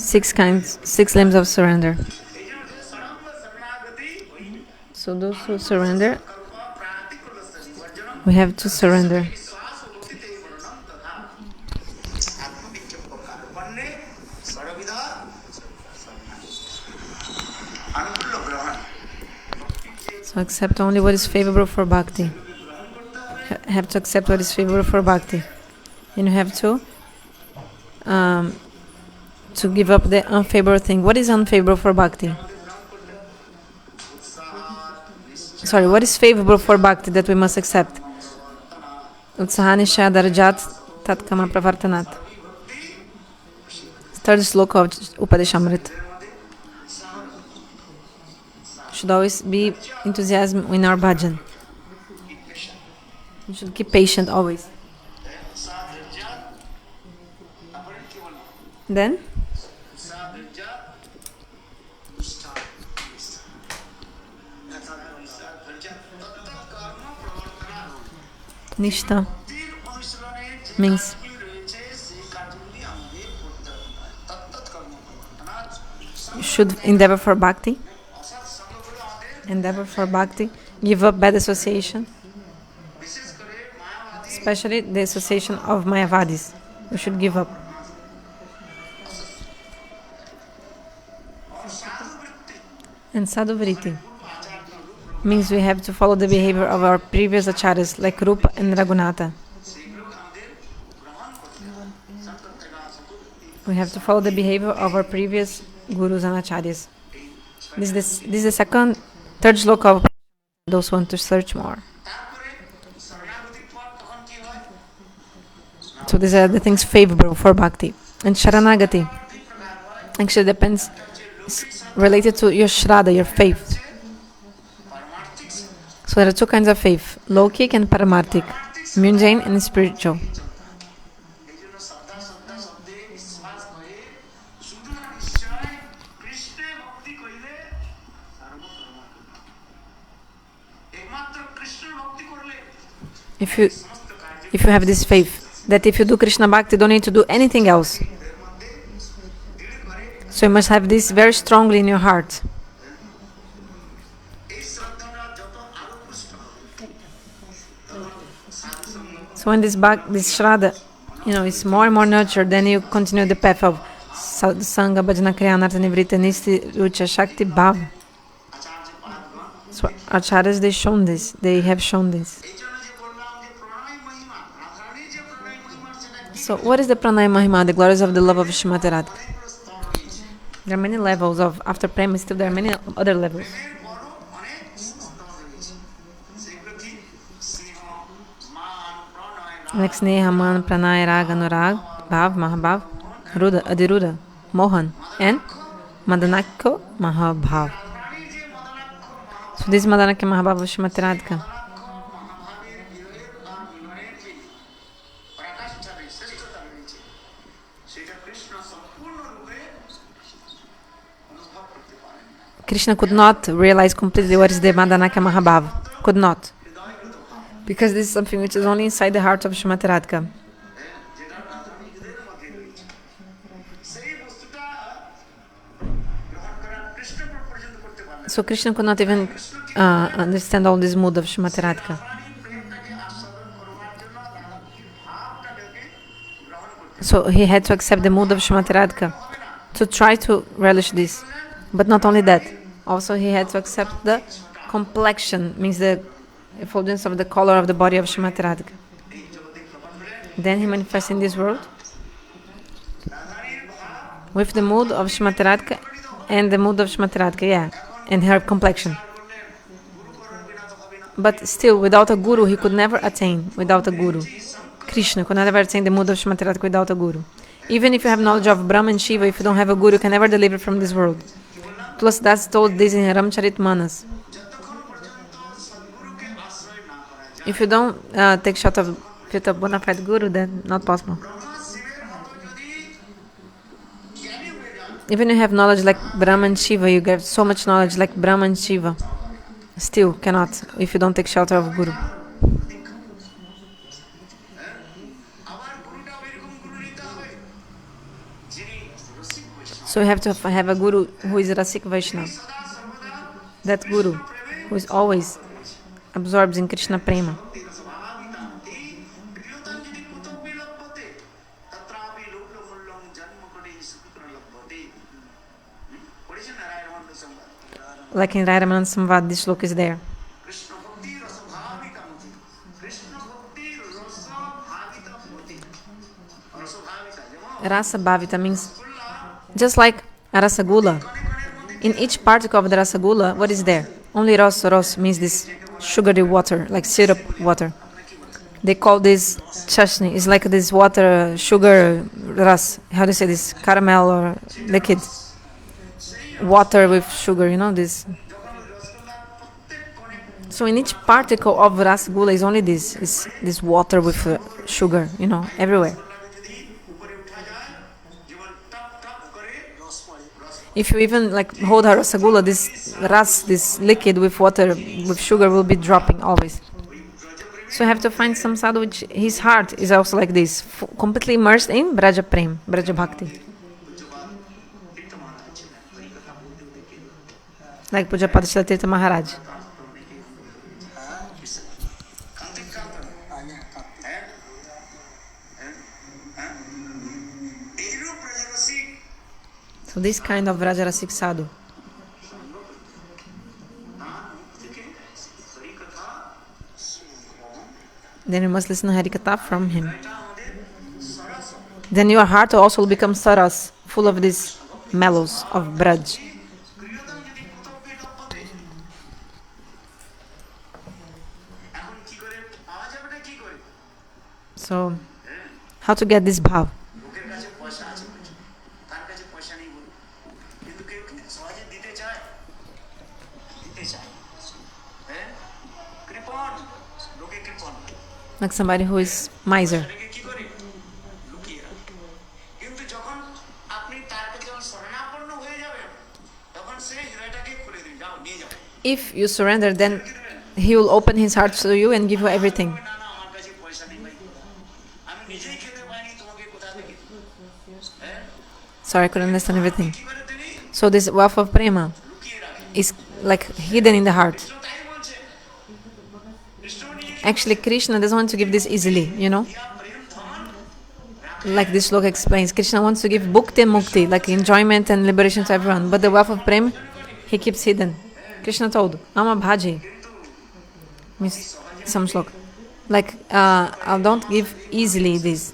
six limbs of surrender. So those who surrender, we have to surrender. So accept only what is favorable for bhakti. Have to accept what is favorable for bhakti. And you have to give up the unfavorable thing. What is unfavorable for bhakti? Sorry, what is favorable for bhakti that we must accept? Utsahani shadarjat tat kama pravartanat. Third sloka of Upadeshamrita. Should always be enthusiasm in our bhajan. We should keep patient always. Then Nishta means you should endeavor for bhakti. Endeavor for bhakti. Give up bad association. Especially the association of Mayavadis. We should give up. And sadhu-vritti means we have to follow the behavior of our previous acharyas like Rupa and Raghunatha. We have to follow the behavior of our previous gurus and acharyas. This is the third sloka of those who want to search more. So these are the things favorable for bhakti. And sharanagati actually depends, related to your shraddha, your faith. So there are two kinds of faith, lokik and paramarthik, mundane and spiritual. If you have this faith, that if you do Krishna Bhakti, you don't need to do anything else. So you must have this very strongly in your heart. So when this shraddha, is more and more nurtured, then you continue the path of sadhu-sanga, bhajana, kriya, anartha, nivritta, nisti, rucha, shakti, bhava. So acharyas, they have shown this. So what is the pranay mahima, the glories of the love of Srimati Radhika? There are many levels of, after prema, still there are many other levels. Like sneha, man, pranay, rag, anurag, bhav, mahabhav, ruda, adiruda, mohan, and madanakya mahabhav. So this is madanakya mahabhav of Srimati Radhika. Krishna could not realize completely what is the Madanakya Mahabhav. Could not. Because this is something which is only inside the heart of Srimati Radhika. So Krishna could not even understand all this mood of Srimati Radhika. So he had to accept the mood of Srimati Radhika to try to relish this. But not only that, also he had to accept the complexion, means the effulgence of the color of the body of Srimati Radhika. Then he manifests in this world with the mood of Srimati Radhika and the mood of Srimati Radhika, and her complexion. But still, without a guru, he could never attain, without a guru. Krishna could never attain the mood of Srimati Radhika without a guru. Even if you have knowledge of Brahma and Shiva, if you don't have a guru, you can never deliver from this world. Tulsidas told this in Ramcharitmanas. If you don't take shot of a bona fide guru, then not possible. Even if you have knowledge like Brahma and Shiva, you get so much knowledge like Brahma and Shiva, still cannot if you don't take shelter of guru. So you have to have a guru who is Rasika Vaishnava. That guru who is always absorbed in Krishna prema. Like in Rairamananda Samvad, this shloka is there. Rasa-bhavita means just like a rasagula. In each particle of the rasagula, what is there? Only ros. Ros means this sugary water, like syrup water. They call this chashni. It's like this water, sugar, ras. How do you say this? Caramel or liquid. Water with sugar, this. So in each particle of rasagula is only this. Is this water with sugar, everywhere. If you even hold a rasagula, this liquid with water, with sugar will be dropping always. So you have to find some sadhu which his heart is also like this, completely immersed in vraja-prema, vraja-bhakti. Like Pujapada Srila Tirtha Maharaj. So this kind of vraja-rasika sadhu. Then you must listen to Harikatha from him. Then your heart also will become saras, full of these mellows of braj. So, how to get this bhav? Like somebody who is miser. If you surrender, then he will open his heart to you and give you everything. Sorry, I couldn't understand everything. So this wealth of prema is like hidden in the heart. Actually, Krishna doesn't want to give this easily, Like this sloka explains, Krishna wants to give bhakti and mukti, like enjoyment and liberation to everyone. But the wealth of prema, he keeps hidden. Krishna told, Ama bhaji, means some sloka. Like, I don't give easily this.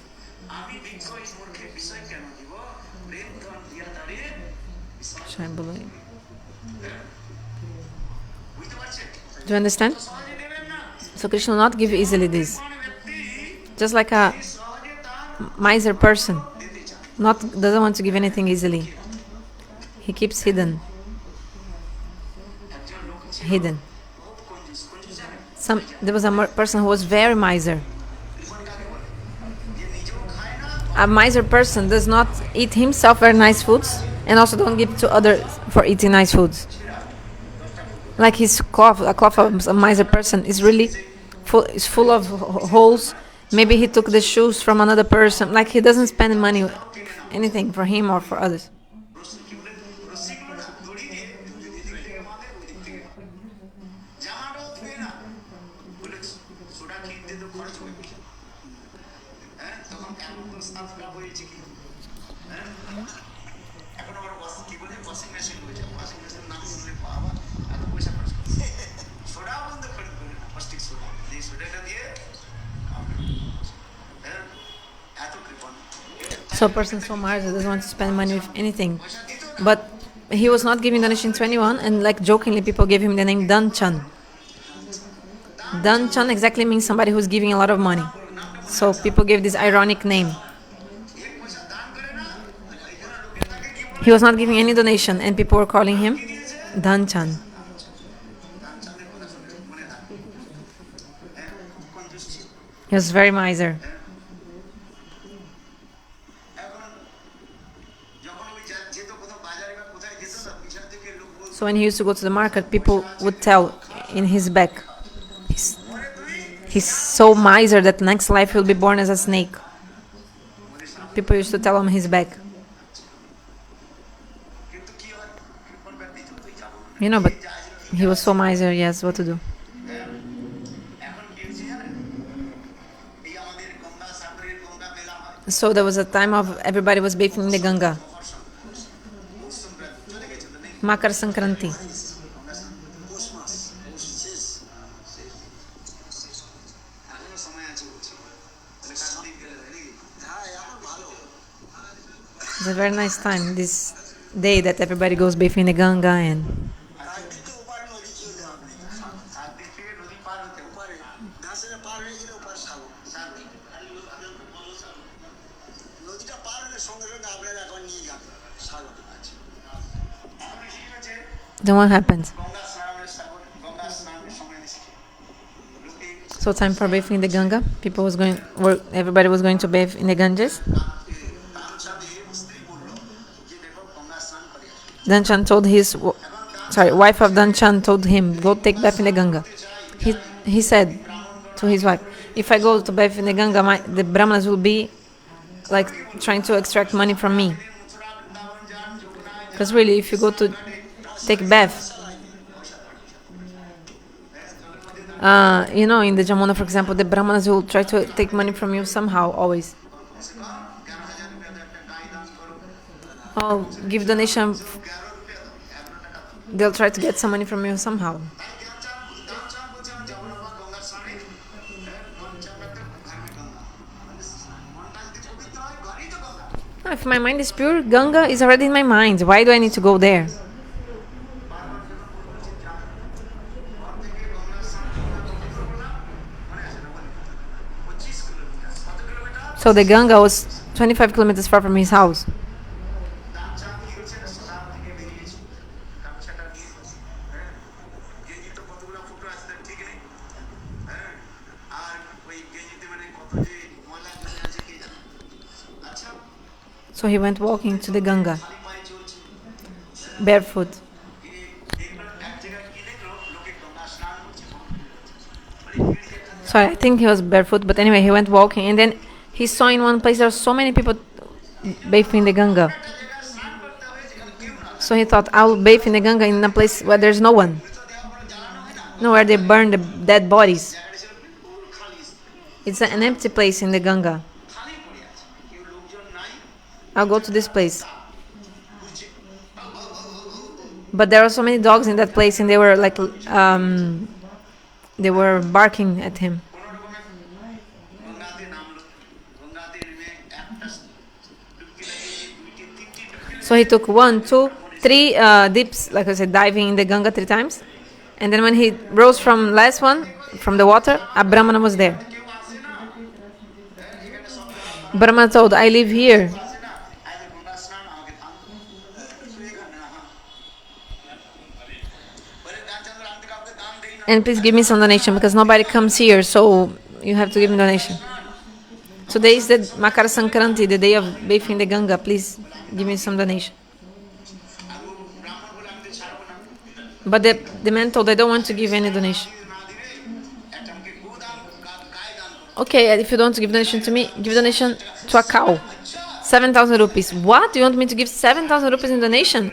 Do you understand? So Krishna will not give easily this. Just like a miser person, doesn't want to give anything easily. He keeps hidden. There was a person who was very miser. A miser person does not eat himself very nice foods and also don't give to others for eating nice foods. Like his cloth, a cloth of a miser person is really full of holes. Maybe he took the shoes from another person. Like he doesn't spend money, anything for him or for others. So a person so miser doesn't want to spend money with anything. But he was not giving donation to anyone, and like jokingly people gave him the name Danchan. Danchan exactly means somebody who's giving a lot of money. So people gave this ironic name. He was not giving any donation and people were calling him Danchan. He was very miser. So when he used to go to the market, people would tell in his back, he's so miser that next life he'll be born as a snake. People used to tell him his back. But he was so miser, yes, what to do? So there was a time of everybody was bathing in the Ganga. Makar Sankranti. It's a very nice time, this day that everybody goes bathing in the Ganga and then what happens? So time for bathing in the Ganga. Everybody was going to bathe in the Ganges. Danchan told wife of Danchan told him, go take bath in the Ganga. He said to his wife, if I go to bath in the Ganga, the Brahmanas will be like trying to extract money from me. Because really, if you go to take bath, in the Jamuna, for example, the Brahmanas will try to take money from you somehow, always. Oh, give donation. They'll try to get some money from you somehow. If my mind is pure, Ganga is already in my mind. Why do I need to go there? So the Ganga was 25 kilometers far from his house. So he went walking to the Ganga, barefoot. So I think he was barefoot, but anyway, he went walking, and then he saw in one place there were so many people bathing in the Ganga. So he thought, I will bathe in the Ganga in a place where there's no one. Where they burn the dead bodies. It's an empty place in the Ganga. I'll go to this place. But there are so many dogs in that place, and they were like, they were barking at him. So he took 1, 2, 3 dips, like I said, diving in the Ganga 3 times. And then when he rose from last one, from the water, a Brahmana was there. Brahmana told, I live here. And please give me some donation, because nobody comes here, so you have to give me donation. Today is the Makar Sankranti, the day of bathing the Ganga. Please give me some donation. But the man told, I don't want to give any donation. Okay, if you don't want to give donation to me, give donation to a cow. 7,000 rupees. What? You want me to give 7,000 rupees in donation?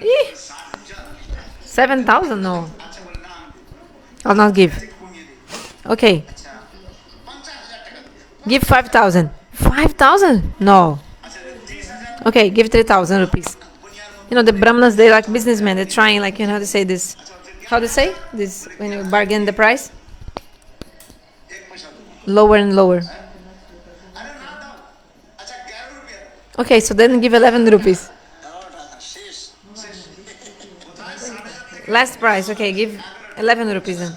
7,000? No. I'll not give. Okay. Give 5,000. 5,000? No. Okay, give 3,000 rupees. The Brahmanas, they like businessmen. They're trying, like, how to say this? How to say this when you bargain the price? Lower and lower. Okay, so then give 11 rupees. Last price. Okay, give 11 rupees then.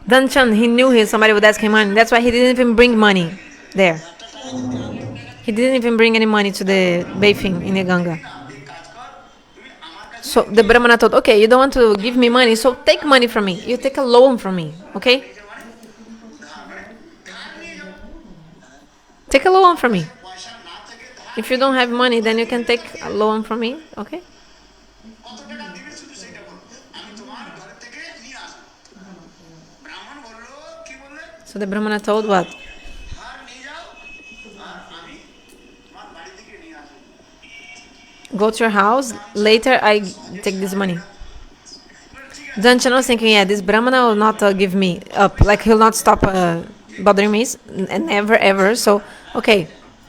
Danchan, he knew somebody would ask him money. That's why he didn't even bring money there. He didn't even bring any money to the bathing in the Ganga. So the Brahmana thought, okay, you don't want to give me money, so take money from me. You take a loan from me, okay? Take a loan from me. If you don't have money, then you can take a loan from me, okay? So the Brahmana told what? go to your house. Later, I take this money. Danchan was thinking, yeah, this Brahmana will not give me up. Like, he'll not stop bothering me, and never ever. So, okay,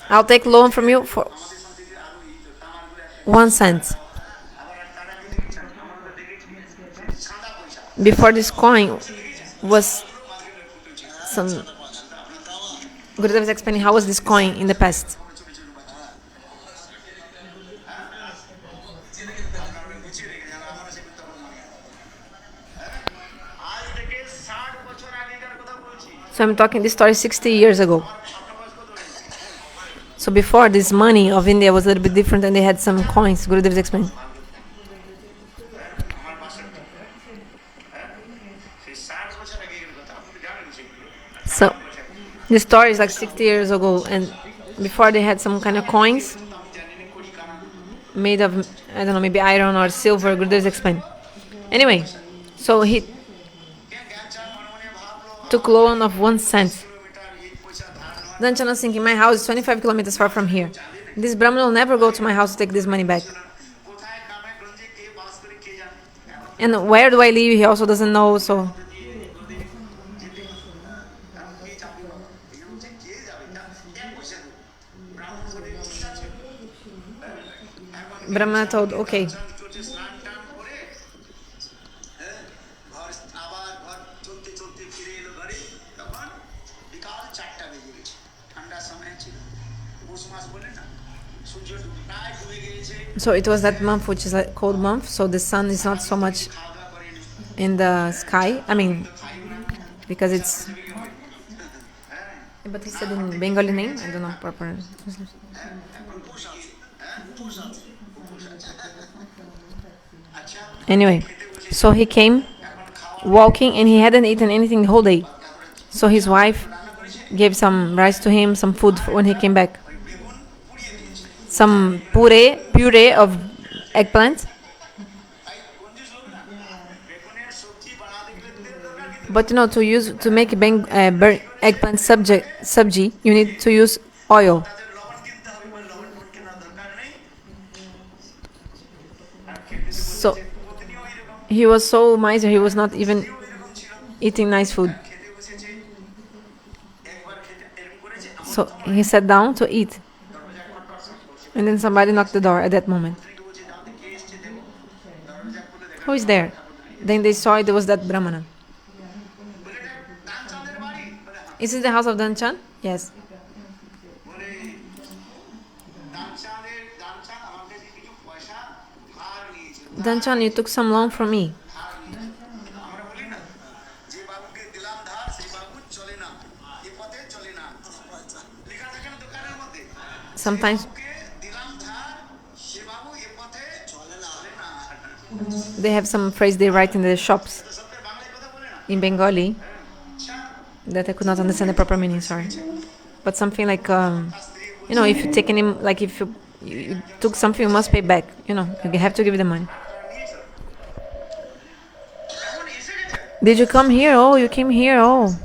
I'll take loan from you for 1 cent. Before this coin was some... Gurudev is explaining how was this coin in the past. So I'm talking this story 60 years ago. So before, this money of India was a little bit different, and they had some coins. Gurudev is explaining. So this story is like 60 years ago, and before they had some kind of coins made of, I don't know, maybe iron or silver. Gurudev is explaining. Anyway, so he took loan of 1 cent. Danchan was thinking, my house is 25 kilometers far from here. This Brahman will never go to my house to take this money back. And where do I live? He also doesn't know, so... Brahmana told, okay. So it was that month, which is a cold month, so the sun is not so much in the sky. I mean, because it's... But he said in Bengali name, I don't know proper. Anyway, so he came walking, and he hadn't eaten anything the whole day. So his wife gave some rice to him, some food when he came back. Some puree of eggplant. But you know, to make eggplant sabji, you need to use oil. So he was so miser, he was not even eating nice food. So he sat down to eat. And then somebody knocked the door at that moment. Who is there? Then they saw it was that Brahmana. Is this the house of Danchan? Yes. Danchan, you took some loan from me. Sometimes they have some phrase they write in the shops in Bengali that I could not understand the proper meaning, sorry. But something like, you know, if you take any, like if you took something, you must pay back. You know, you have to give the money. Did you come here? Oh, you came here. Oh.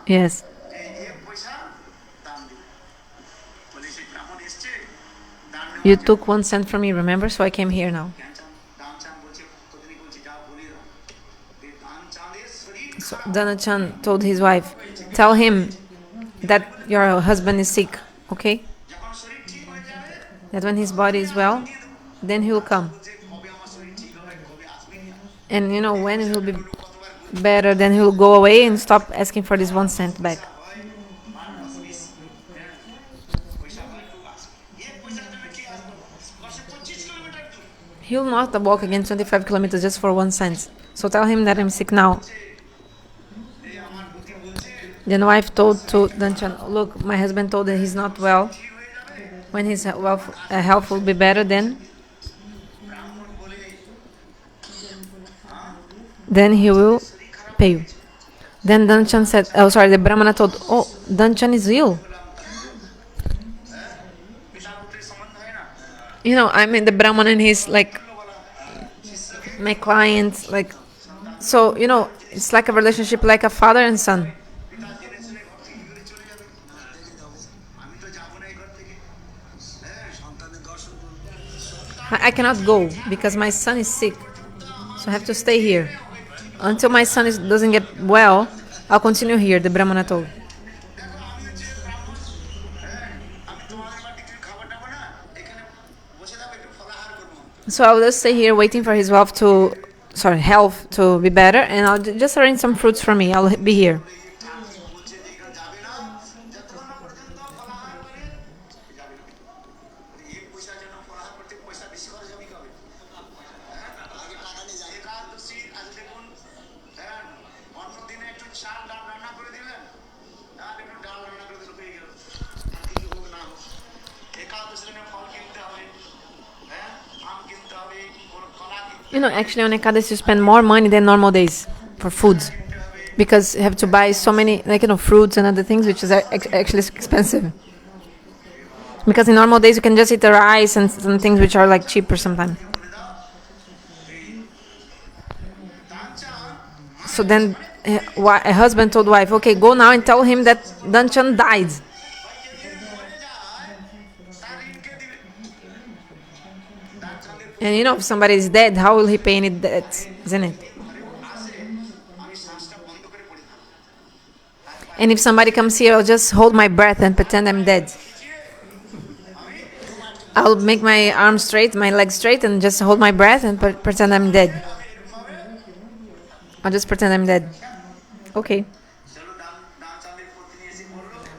Yes. You took 1 cent from me, remember? So I came here now. So Danchan told his wife, tell him that your husband is sick, okay? That when his body is well, then he will come. And you know, when he will be better, then he will go away and stop asking for this 1 cent back. He will not walk again 25 kilometers just for 1 cent. So tell him that I'm sick now. Then the wife told to Danchan, look, my husband told that he's not well. When his health will be better, then he will pay you. Then Danchan said, oh sorry, the Brahmana told, oh, Danchan is ill. You know, I mean, the Brahman and he's like my client, like, so, you know, it's like a relationship like a father and son. I cannot go because my son is sick. So I have to stay here. Until my son doesn't get well, I'll continue here, the Brahmana told. So I'll just stay here waiting for his health to be better, and I'll just arrange some fruits for me. I'll be here. Actually on Ekadasi you spend more money than normal days for food, because you have to buy so many fruits and other things, which is actually expensive. Because in normal days you can just eat the rice and some things which are like cheaper sometimes. So then a husband told wife, okay, go now and tell him that Danchan died. And if somebody is dead, how will he pay any debt, isn't it? And if somebody comes here, I'll just hold my breath and pretend I'm dead. I'll make my arms straight, my legs straight, and just hold my breath and pretend I'm dead. I'll just pretend I'm dead. Okay.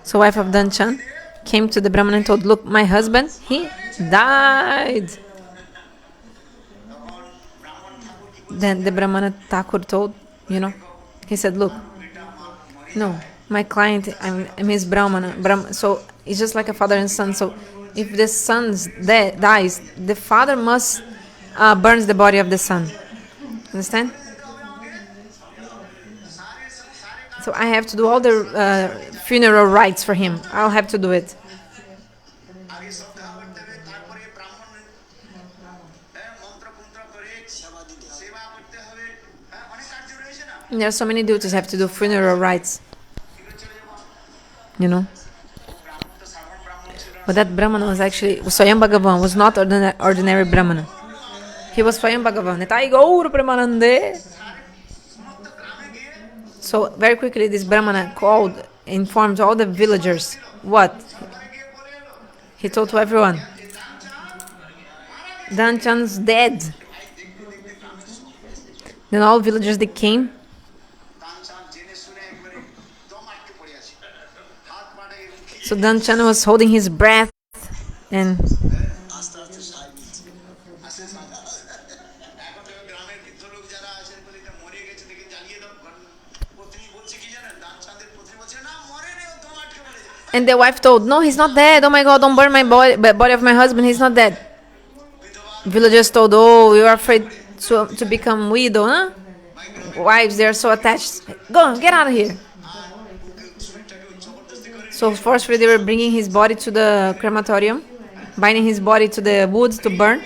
So wife of Danchan came to the Brahman and told, look, my husband, he died. Then the Brahmana Thakur told, he said, look, no, my client, I'm his Brahmana. So it's just like a father and son. So if the son dies, the father must burns the body of the son. Understand? So I have to do all the funeral rites for him. I'll have to do it. And there are so many duties have to do funeral rites. But that Brahmana was actually Swayam Bhagavan, was not ordinary Brahmana. He was Swayam Bhagavan. Nitai Gaura-Premanande. So very quickly this Brahmana informed all the villagers. What? He told to everyone, Danchan's dead. Then all villagers, they came. So Danchan was holding his breath and the wife told, no, he's not dead. Oh my God, don't burn my body of my husband. He's not dead. Villagers told, oh, you are afraid to become widow, huh? Wives, they are so attached. Go, get out of here. So forcefully they were bringing his body to the crematorium, binding his body to the wood to burn.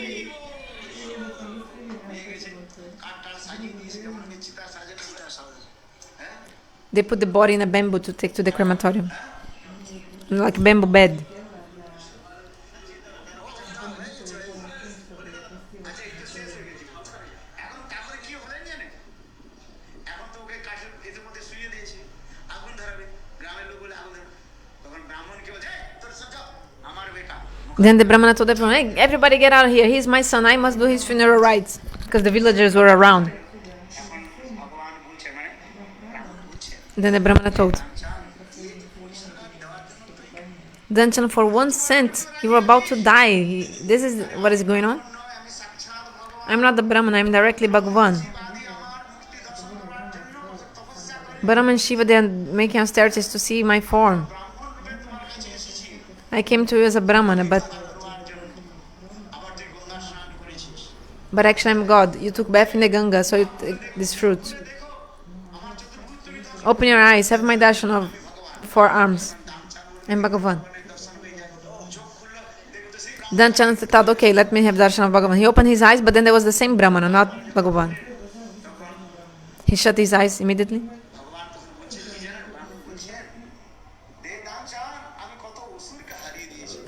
They put the body in a bamboo to take to the crematorium, like a bamboo bed. Then the Brahmana told everyone, hey, everybody get out of here. He's my son. I must do his funeral rites. Because the villagers were around. Then the Brahmana told, Danchan, for 1 cent, you were about to die. This is what is going on. I'm not the Brahmana. I'm directly Bhagavan. Brahma and Shiva, they are making austerities to see my form. I came to you as a Brahmana, but actually I'm God. You took bath in the Ganga, so you take this fruit. Open your eyes, have my darshan of 4 arms. I'm Bhagavan. Danchan thought, okay, let me have darshan of Bhagavan. He opened his eyes, but then there was the same Brahmana, not Bhagavan. He shut his eyes immediately.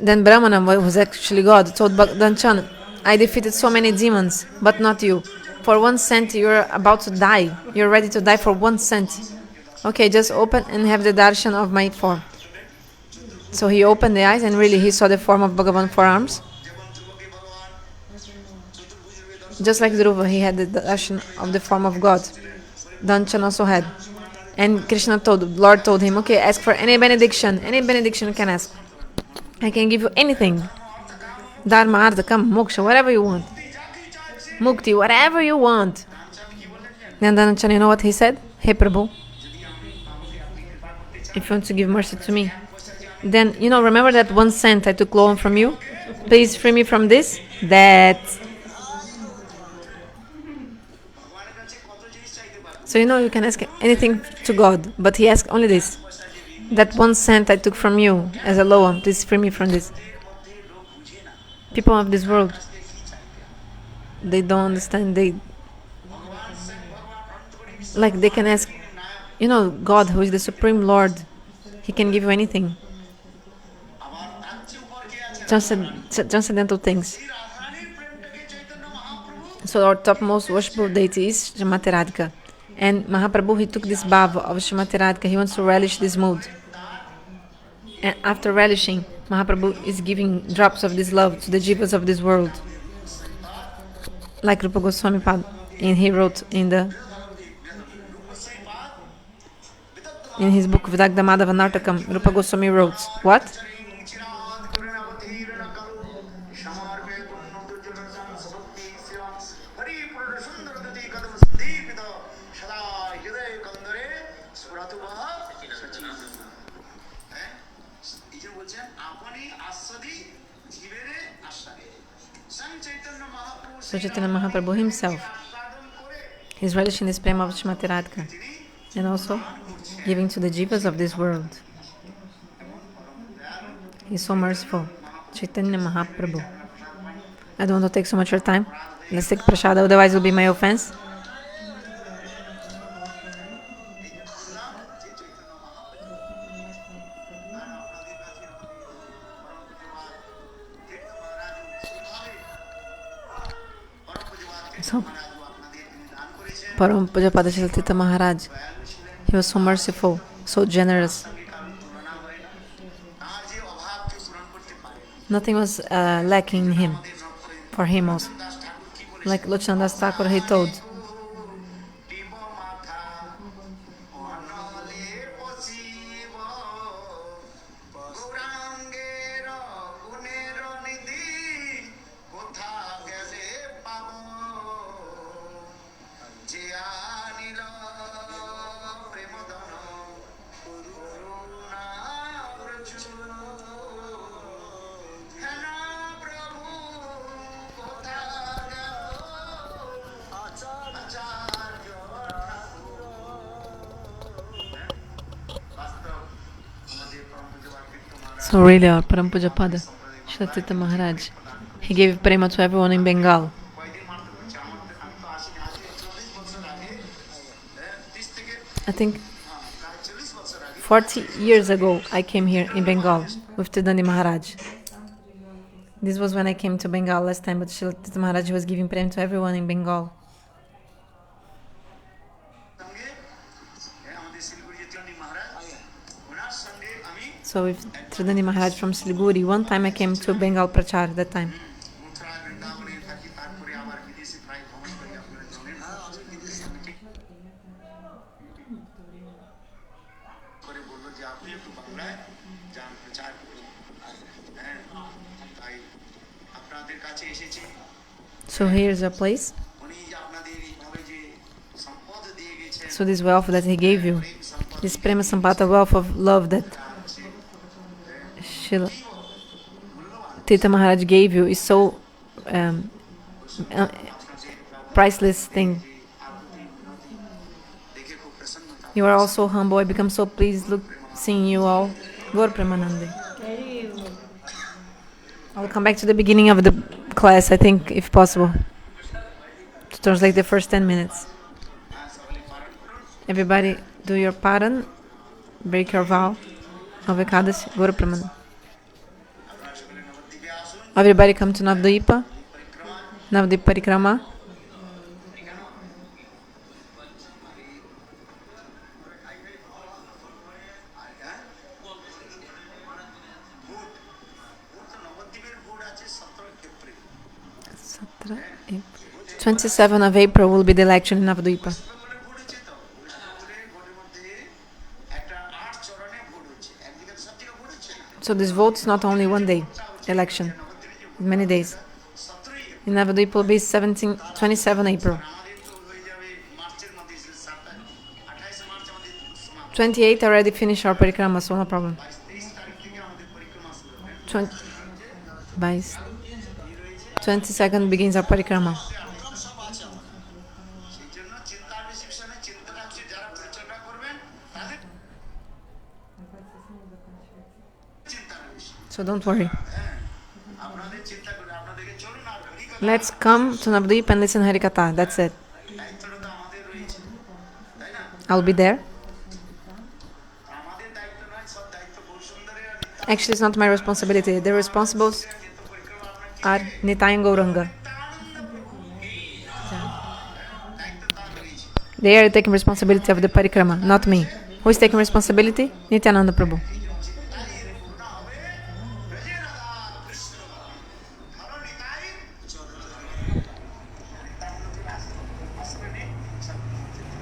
Then Brahmana was actually God, told Danchan, I defeated so many demons, but not you. For 1 cent, you're about to die. You're ready to die for 1 cent. Okay, just open and have the darshan of my form. So he opened the eyes and really he saw the form of Bhagavan 4 arms. Just like Dhruva, he had the darshan of the form of God. Danchan also had. And Krishna Lord told him, okay, ask for any benediction you can ask. I can give you anything. Dharma, Artha, Kam, Moksha, whatever you want. Mukti, whatever you want. Then Danchan, you know what he said? Hey Prabhu, if you want to give mercy to me, then, remember that 1 cent I took loan from you? Please free me from this, that. So you can ask anything to God, but he asked only this. That 1 cent I took from you as a loan, please free me from this. People of this world, they don't understand. They can ask, God, who is the Supreme Lord, he can give you anything. Transcendental things. So our topmost worshipful deity is Srimati Radhika. And Mahaprabhu, he took this bhava of Srimati Radhika. He wants to relish this mood. And after relishing, Mahaprabhu is giving drops of this love to the jivas of this world. Like Rupa Goswami Pad, and he wrote in his book Vidagdha Madhava Nartakam, Rupa Goswami wrote, what? So Chaitanya Mahaprabhu himself is relishing this prema of Srimati Radhika and also giving to the jivas of this world. He's so merciful. Chaitanya Mahaprabhu. I don't want to take so much of your time. Let's take prasada, otherwise it will be my offense. So, Param Pujapada Srila Tirtha Maharaj, he was so merciful, so generous. Nothing was lacking in him, for him also. Like Lochanadas Thakur, he told, so really our Param Pujapada Srila Tirtha Maharaj, he gave prema to everyone in Bengal. I think 40 years ago I came here in Bengal with Tirtha Maharaj. This was when I came to Bengal last time, but Srila Tirtha Maharaj was giving prema to everyone in Bengal. So with Tirtha Maharaj from Siliguri, one time I came to Bengal Prachar that time. So here's a place. So this wealth that he gave you, this prema sampata wealth of love that Tirtha Maharaj gave you is so priceless thing. You are also humble. I become so pleased seeing you all. Gaur Premanande. I'll come back to the beginning of the class, I think, if possible, to translate the first 10 minutes. Everybody do your paran, break your vow of Ekadashi, Gaura-Premanande. Everybody come to Navadvipa. Navadvipa-parikrama. April. 27th of April will be the election in Navadvipa. So this vote is not only one day election, many days. In Navadvipa will be 27 April. 28 already finished our parikrama, so no problem. 22nd begins our parikrama. So don't worry. Let's come to Navadvipa and listen Harikatha. That's it. I'll be there. Actually, it's not my responsibility. The responsibles are Nitai and Gauranga. They are taking responsibility of the parikrama, not me. Who is taking responsibility? Nityananda Prabhu.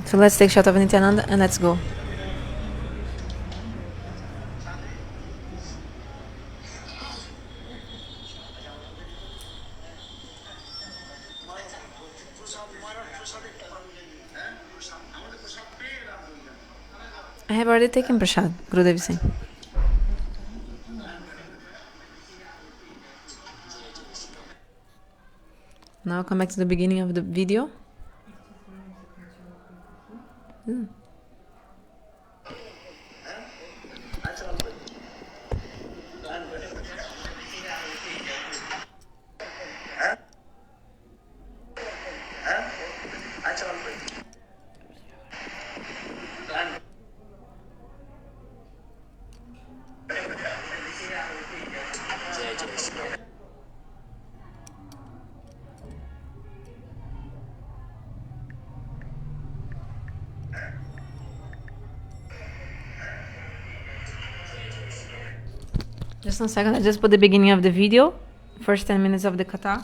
So let's take shot of Nityananda and let's go. I have already taken prasad, Gurudev is saying. Now come back to the beginning of the video. Just 1 second, I just put the beginning of the video, first 10 minutes of the katha.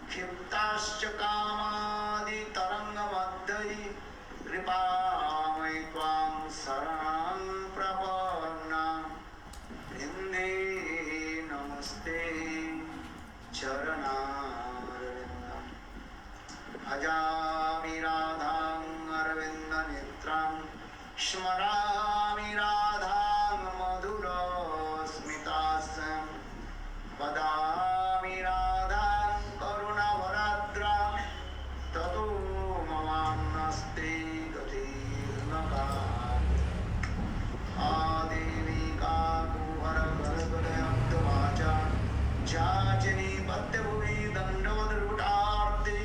क्षिप्ताश्च कामादि Bhajami Radham Arvinda Nitram Shmarami Radham Madhura Smitasam Vadami Radham Karuna Varadram Tatu Mamanaste Gatirnaka Adevika Kuhara Varagadayantamaccha Jajani Patyabhuvi Dandavadrutarthi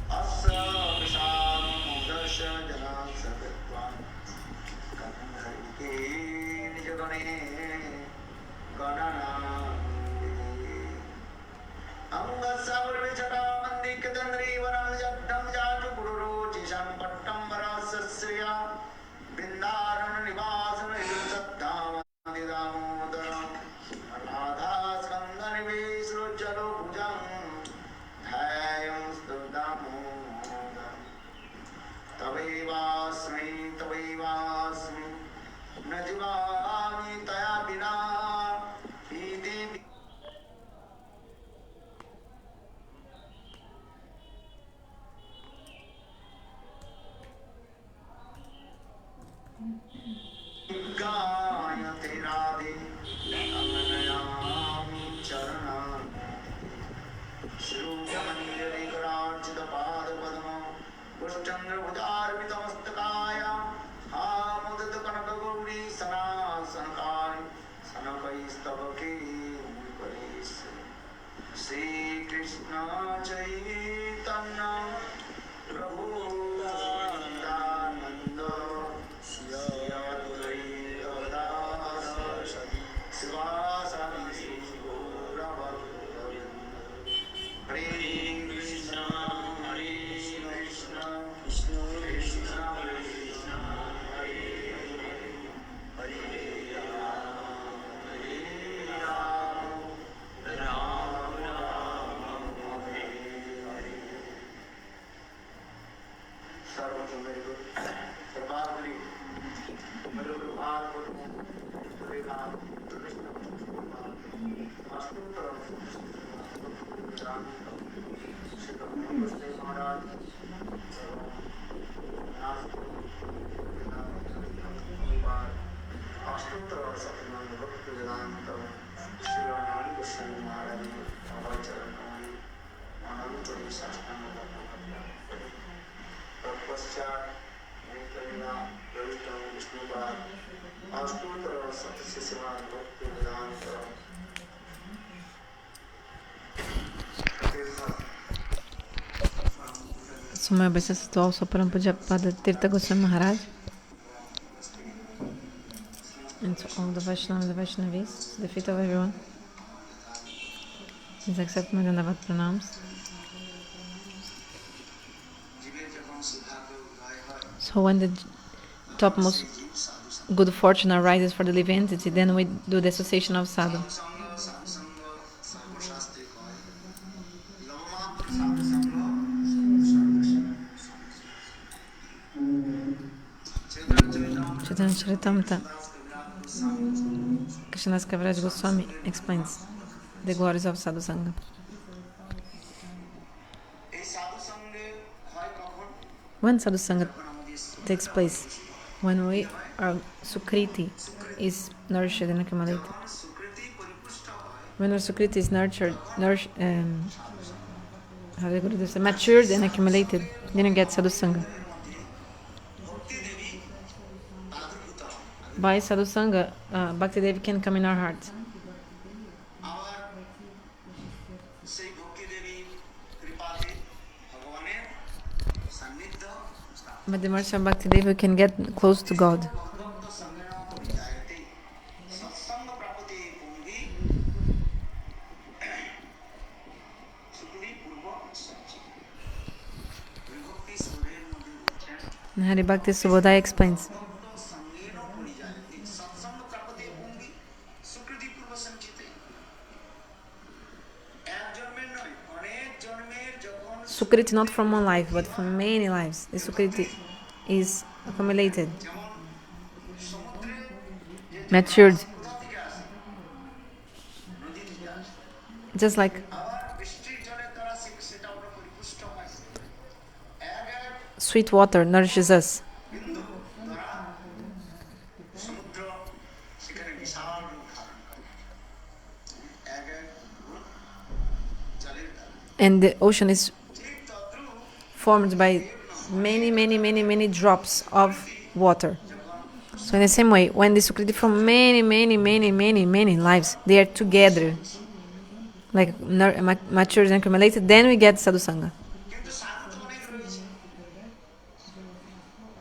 Asa Visam Mudasha Janan Sakatvam Kanharike Nijagane Ganana Anga Savarvichata Mandikadandri Varam Jagdam Jatu Guru Jishan Pattam Varasasriya Bindaran Nivasana Yusattam Nidamodam Radha Skandani Visru Jalo Pujam Dhayam Studamodam Tavevasmi Najivami Taya Bina Iti Gayate Radhe Anganayami Charanam Shrugamani Garachita Pada Padma Pushchandra Bhujarvita Mastakaya Hamudita Kanaka Gauri Sana Sanakari Sanakaistabaki Mukaris Sri Krishna Chaitanya Prabhu Nityananda Maharaj So my obeisance to also Parampujyapada Tirtha Goswami Maharaj and to all the Vaishnavas, the Vaishnavis, the feet of everyone. Please accept my Dandavat pranams. So when the topmost good fortune arises for the living entity, then we do the association of sadhu. Chaitanya Charitamrita, Krishnadas Kaviraj Goswami explains the glories of sadhu-sanga. When sadhu-sanga takes place, when our Sukriti is nourished and accumulated, when our Sukriti is matured and accumulated, then you get sadhu-sanga. By sadhu-sanga, Bhakti Devi can come in our hearts. By the mercy of Bhakti Devi, we can get close to God. And Hari Bhakti Subodhaya explains. Sukriti not from one life, but from many lives. The Sukriti is accumulated, matured. Just like sweet water nourishes us. বিন্দু দ্বারা সমুদ্র সেখানে বিশাল রূপ ধারণ করে এক এক জলের দ্বারা And the ocean is ঠিক তদ্রূপ formed by many drops of water. So in the same way, when the Sukriti from many lives, they are together, like matured and accumulated, then we get sadhu-sanga. কিন্তু সাধু তো অনেক রয়েছে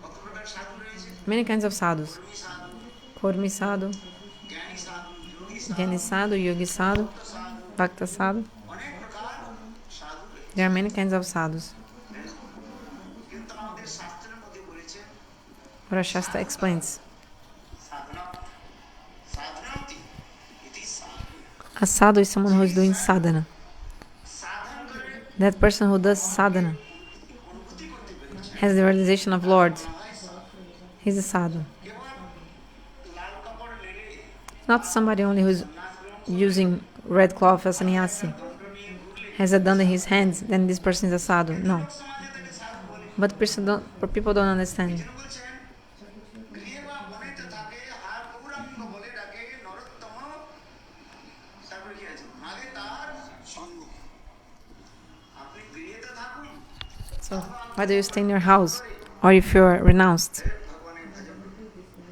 কত প্রকার সাধু রয়েছে Many kinds of sadhus. কর্মী Kormi sadhu, সাধু জ্ঞানী সাধু যোগী সাধু Jnani sadhu, Yogi sadhu, ভক্ত সাধু Bhakta sadhu. অনেক প্রকার সাধু রয়েছে There are many kinds of sadhus. কিন্তু আমাদের শাস্ত্রের মধ্যে বলেছে What Shastra explains. সাধনা সাধনাতি ইতি সাধু A sadhu is someone who is doing sadhana. সাধন করে That person who does sadhana অনুভূতি করতে পেরেছে has the realization of Lord. হয় সাধু He's a sadhu. কেবল লাল কাপড় লেলে Not somebody only who is using red cloth as sannyasi, দণ্ড নিয়ে ঘুরলে has a dana in his hands, then this person is a sadhu. No. সমাজে তাকে সাধু বলে But people don't understand. তিনি বলছেন গৃহে বা বনেতে থাকে হার গৌরাঙ্গ বলে ডাকে নরোত্তম তারপরে কি আছে মাগে তার সঙ্গ আপনি গৃহেতে থাকুন So, whether you stay in your house or if you are renounced ভগবানের ভজন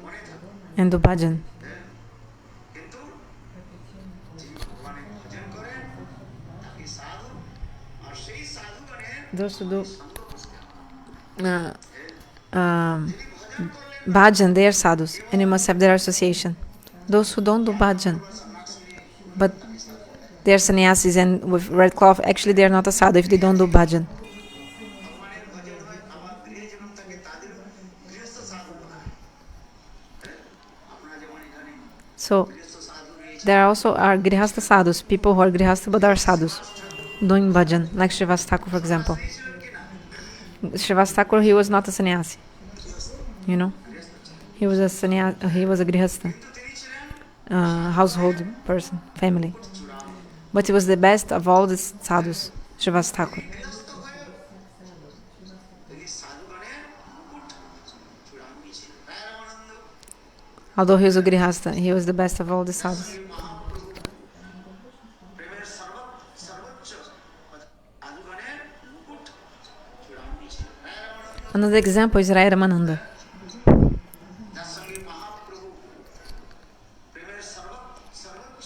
বনে থাকুন and do bhajan, কিন্তু যিনি ভগবানের ভজন করেন তাকে সাধু আর সেই সাধুগণের those who do সঙ্গ পুরস্কার um, যিনি ভজন করলেন bhajan, they are sadhus, and you must have their association. Those who don't do bhajan, but they are sannyasis and with red cloth, actually they are not a sadhu if they don't do bhajan. ভগবানের ভজন হয় আবার গৃহে যেমন থাকে তাদের গৃহস্থ সাধু বলা হয় আপনারা যেমন এখানে So, গৃহস্থ সাধু রয়েছে there also are grihastha sadhus, people who are grihastha but are sadhus, doing bhajan, like Srivas Thakur, for example. ছিলেন কিনা Srivas Thakur, he was not a sannyasi, you know. He was a he was a grihastha, কিন্তু তিনি ছিলেন household person, family. But he was the best of all the sadhus, Srivas Thakur. গৃহস্থ হয়ে তিনি সাধুগণের মুকুট চূড়ামণি ছিলেন রায়রামানন্দ Although he was a grihastha, he was the best of all the sadhus. Mahaprabhu প্রেমের সর্বোচ্চ সাধুগণের মুকুট চূড়ামণি ছিলেন রায়রামানন্দ Another example is Rai Ramananda. যার সঙ্গে মহাপ্রভু প্রেমের সর্বোচ্চ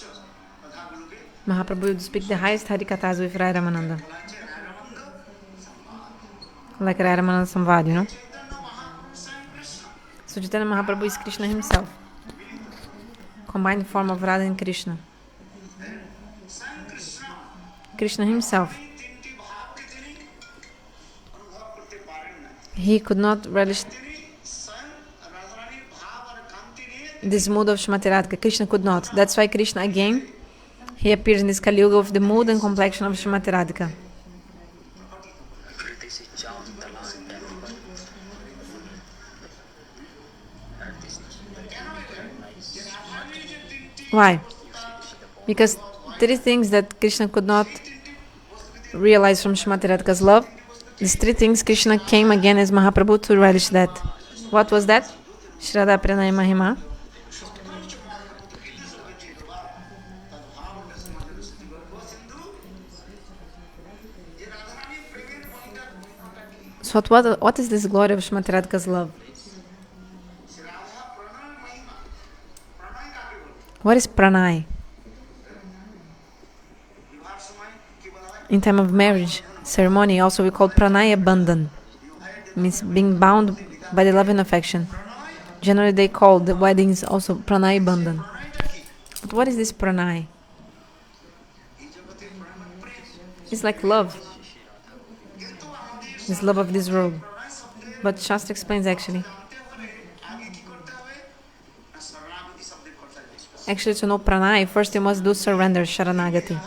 কথাগুলোকে Mahaprabhu would speak the highest Harikathas with Rai Ramananda, বলা হচ্ছে রায়রামানন্দ সম্মান like Rai Ramananda Samvad, you know. Chaitanya Mahaprabhu স্বয়ং Krishna So Chaitanya Mahaprabhu is Krishna himself, combined form of Radha and Krishna. স্বয়ং কৃষ্ণ Krishna himself, এই তিনটি ভাবকে তিনি অনুভব করতে পারেন না he could not relish তিনি স্বয়ং রাধারানীর ভাব আর কান্তি নিয়ে this mood of Shrimati Radhika. Krishna could not. That's why Krishna again, he appears in this Kali Yuga with the mood and complexion of Shrimati Radhika. Why? Because three things that Krishna could not realize from Shrimati Radhika's love, these three things Krishna came again as Mahaprabhu to relish that. What was that? Shraddha Pranaya Mahima. So what is this glory of Shrimati Radhika's love? What is pranay? In time of marriage ceremony, also we call pranay bandhan. Means being bound by the love and affection. Generally they call the weddings also pranay bandhan. But what is this pranay? It's like love. This love of this world. But Shastra explains actually. Actually, to know pranay, first you must do surrender, sharanagati.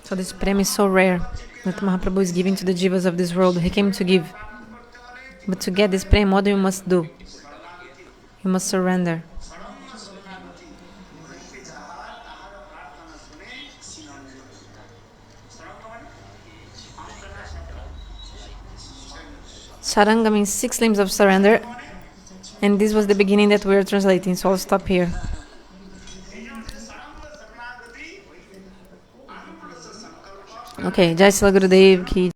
So this prema is so rare that Mahaprabhu is giving to the jivas of this world. He came to give. But to get this prema, what you must do? You must surrender. Saranga means 6 limbs of surrender, and this was the beginning that we are translating, so I'll stop here. Okay, Jai Srila Gurudev ki